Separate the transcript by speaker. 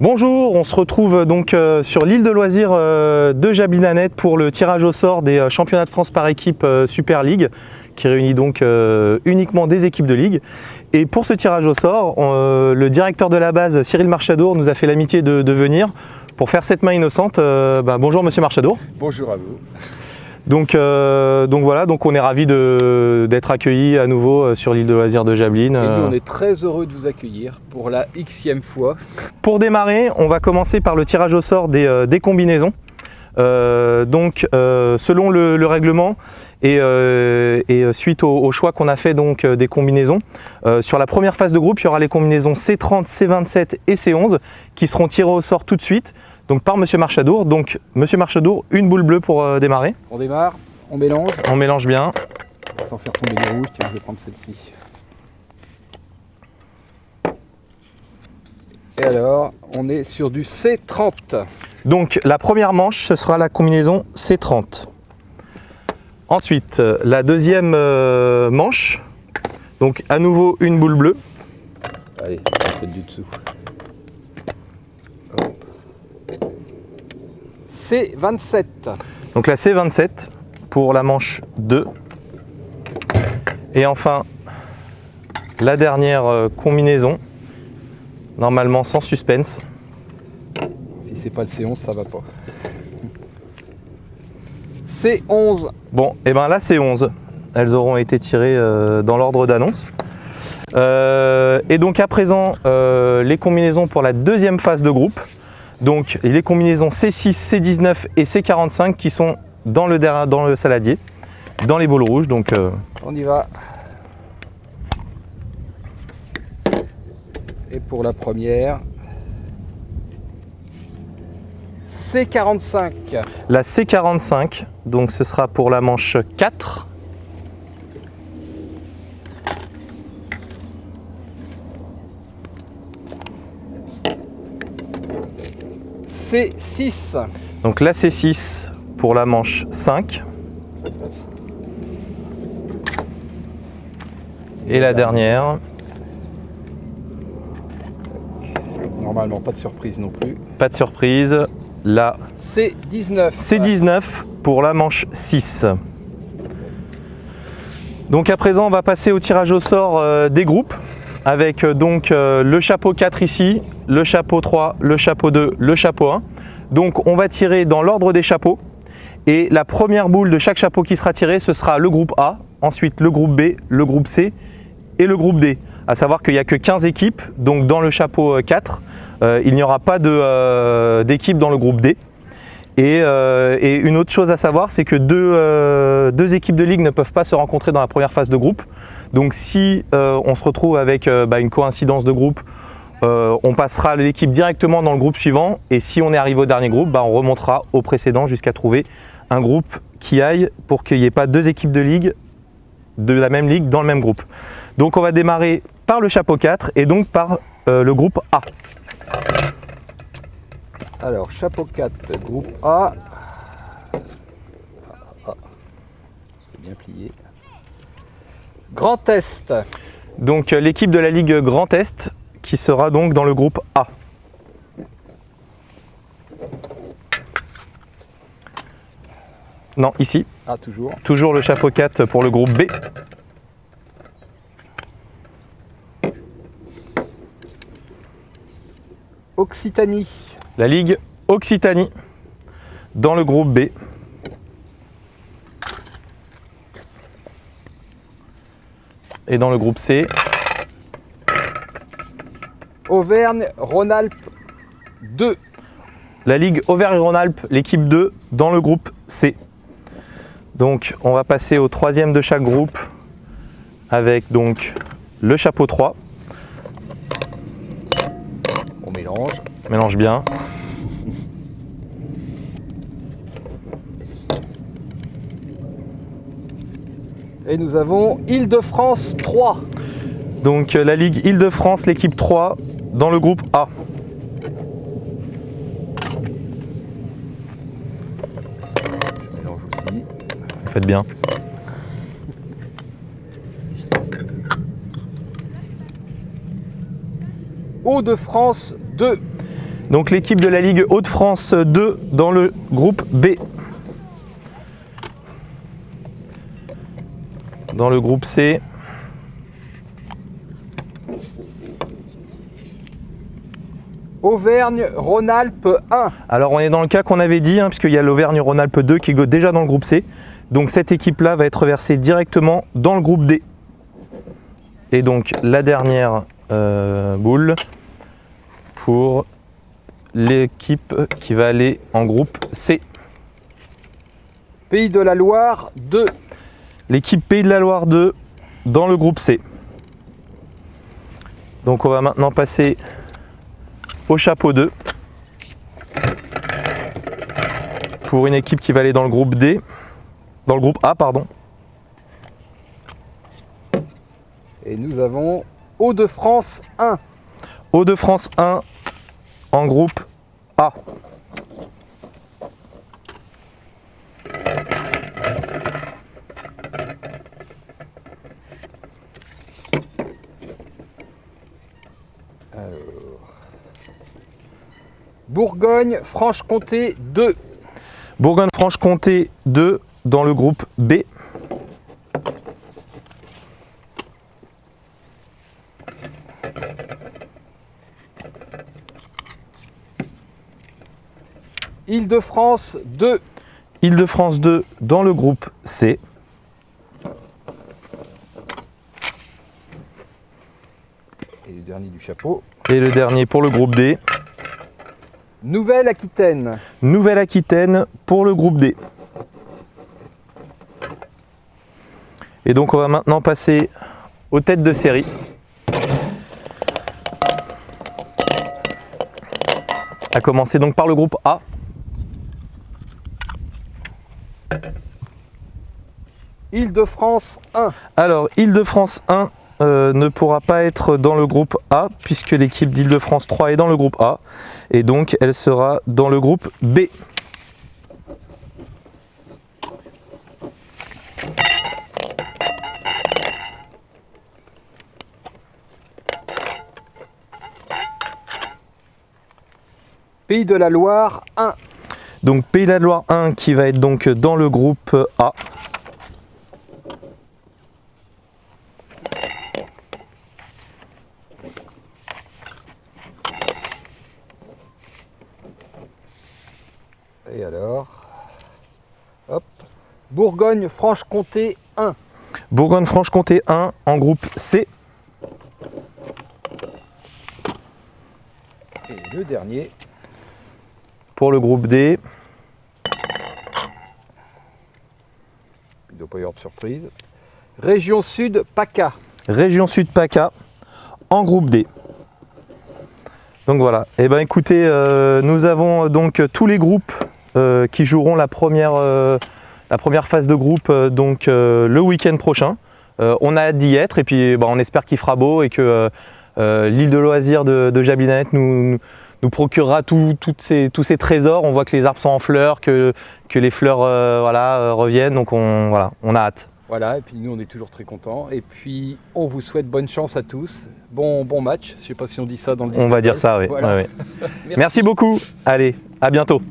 Speaker 1: Bonjour, on se retrouve donc sur l'île de loisirs de Jablinanet pour le tirage au sort des championnats de France par équipe Super League qui réunit donc uniquement des équipes de ligue. Et pour ce tirage au sort, le directeur de la base, Cyril Marchadour, nous a fait l'amitié de venir pour faire cette main innocente. Bonjour Monsieur Marchadour.
Speaker 2: Bonjour à vous.
Speaker 1: Donc voilà, donc on est ravis d'être accueillis à nouveau sur l'île de loisirs de Jablin.
Speaker 2: Et nous, on est très heureux de vous accueillir pour la xème fois.
Speaker 1: Pour démarrer, on va commencer par le tirage au sort des combinaisons. Selon le règlement et suite au choix qu'on a fait donc, des combinaisons, sur la première phase de groupe, il y aura les combinaisons C30, C27 et C11 qui seront tirées au sort tout de suite donc, par Monsieur Marchadour. Donc Monsieur Marchadour, une boule bleue pour démarrer.
Speaker 2: On démarre, on mélange.
Speaker 1: On mélange bien.
Speaker 2: Sans faire tomber les rouges, tiens, je vais prendre celle-ci. Et alors, on est sur du C30.
Speaker 1: Donc la première manche, ce sera la combinaison C30. Ensuite, la deuxième manche, donc à nouveau une boule bleue.
Speaker 2: Allez, on fait du dessous. Hop. C27.
Speaker 1: Donc la C27 pour la manche 2. Et enfin, la dernière combinaison, normalement sans suspense.
Speaker 2: Si c'est pas le C11, ça va pas. C11.
Speaker 1: Bon, et bien là c'est 11. Elles auront été tirées dans l'ordre d'annonce. Et donc à présent, les combinaisons pour la deuxième phase de groupe. Donc les combinaisons C6, C19 et C45 qui sont dans le saladier, dans les boules rouges. Donc,
Speaker 2: on y va. Et pour la première, C45.
Speaker 1: La C45, donc ce sera pour la manche 4.
Speaker 2: C6.
Speaker 1: Donc la C6 pour la manche 5. Et la dernière.
Speaker 2: Normalement, pas de surprise non plus.
Speaker 1: Pas de surprise. La
Speaker 2: C19.
Speaker 1: C19 pour la manche 6. Donc à présent, on va passer au tirage au sort des groupes avec donc le chapeau 4 ici, le chapeau 3, le chapeau 2, le chapeau 1. Donc on va tirer dans l'ordre des chapeaux et la première boule de chaque chapeau qui sera tirée, ce sera le groupe A, ensuite le groupe B, le groupe C et le groupe D. À savoir qu'il n'y a que 15 équipes, donc dans le chapeau 4, il n'y aura pas d'équipe dans le groupe D. Et une autre chose à savoir, c'est que deux équipes de ligue ne peuvent pas se rencontrer dans la première phase de groupe. Donc si on se retrouve avec une coïncidence de groupe, on passera l'équipe directement dans le groupe suivant. Et si on est arrivé au dernier groupe, on remontera au précédent jusqu'à trouver un groupe qui aille pour qu'il n'y ait pas deux équipes de ligue de la même ligue dans le même groupe. Donc on va démarrer par le chapeau 4 et donc par le groupe A.
Speaker 2: Alors, chapeau 4, groupe A. C'est bien plié. Grand Est.
Speaker 1: Donc l'équipe de la Ligue Grand Est qui sera donc dans le groupe A. Non, ici.
Speaker 2: Ah, toujours.
Speaker 1: Toujours le chapeau 4 pour le groupe B.
Speaker 2: Occitanie.
Speaker 1: La Ligue Occitanie dans le groupe B. Et dans le groupe C.
Speaker 2: Auvergne-Rhône-Alpes 2.
Speaker 1: La Ligue Auvergne-Rhône-Alpes, l'équipe 2 dans le groupe C. Donc on va passer au troisième de chaque groupe avec donc le chapeau 3.
Speaker 2: On mélange.
Speaker 1: Mélange bien.
Speaker 2: Et nous avons Île-de-France 3.
Speaker 1: Donc la Ligue Île-de-France, l'équipe 3 dans le groupe A.
Speaker 2: Je mélange aussi.
Speaker 1: Vous faites bien.
Speaker 2: Hauts-de-France 2.
Speaker 1: Donc l'équipe de la Ligue Hauts-de-France 2 dans le groupe B. Dans le groupe C.
Speaker 2: Auvergne-Rhône-Alpes 1.
Speaker 1: Alors on est dans le cas qu'on avait dit, puisqu'il y a l'Auvergne-Rhône-Alpes 2 qui est déjà dans le groupe C. Donc cette équipe-là va être versée directement dans le groupe D. Et donc la dernière boule pour l'équipe qui va aller en groupe C.
Speaker 2: Pays de la Loire 2.
Speaker 1: L'équipe Pays de la Loire 2 dans le groupe C. Donc on va maintenant passer au chapeau 2 pour une équipe qui va aller dans le groupe D, dans le groupe A pardon.
Speaker 2: Et nous avons Hauts-de-France 1.
Speaker 1: Hauts-de-France 1 en groupe A.
Speaker 2: Bourgogne-Franche-Comté 2.
Speaker 1: Bourgogne-Franche-Comté 2 dans le groupe B.
Speaker 2: Île-de-France 2.
Speaker 1: Île-de-France 2 dans le groupe C.
Speaker 2: Et le dernier du chapeau.
Speaker 1: Et le dernier pour le groupe D.
Speaker 2: Nouvelle-Aquitaine.
Speaker 1: Nouvelle-Aquitaine pour le groupe D. Et donc on va maintenant passer aux têtes de série. À commencer donc par le groupe A.
Speaker 2: Île-de-France 1.
Speaker 1: Alors Île-de-France 1 ne pourra pas être dans le groupe A puisque l'équipe d'Île-de-France 3 est dans le groupe A et donc elle sera dans le groupe B.
Speaker 2: Pays de la Loire 1.
Speaker 1: Donc Pays de la Loire 1 qui va être donc dans le groupe A.
Speaker 2: Et alors, hop, Bourgogne-Franche-Comté 1.
Speaker 1: Bourgogne-Franche-Comté 1 en groupe C.
Speaker 2: Et le dernier.
Speaker 1: Pour le groupe D.
Speaker 2: Il ne doit pas y avoir de surprise. Région Sud PACA.
Speaker 1: Région Sud PACA en groupe D. Donc voilà, et ben écoutez, nous avons donc tous les groupes qui joueront la première phase de groupe le week-end prochain. On a hâte d'y être et puis on espère qu'il fera beau et que l'île de loisirs de Jablinanette nous procurera tous ces trésors. On voit que les arbres sont en fleurs, que les fleurs reviennent, donc on a hâte.
Speaker 2: Voilà, et puis nous on est toujours très contents. Et puis on vous souhaite bonne chance à tous. Bon match, je ne sais pas si on dit ça dans le discours.
Speaker 1: On va dire ça, oui.
Speaker 2: Voilà.
Speaker 1: Ouais, ouais. Merci beaucoup, allez, à bientôt.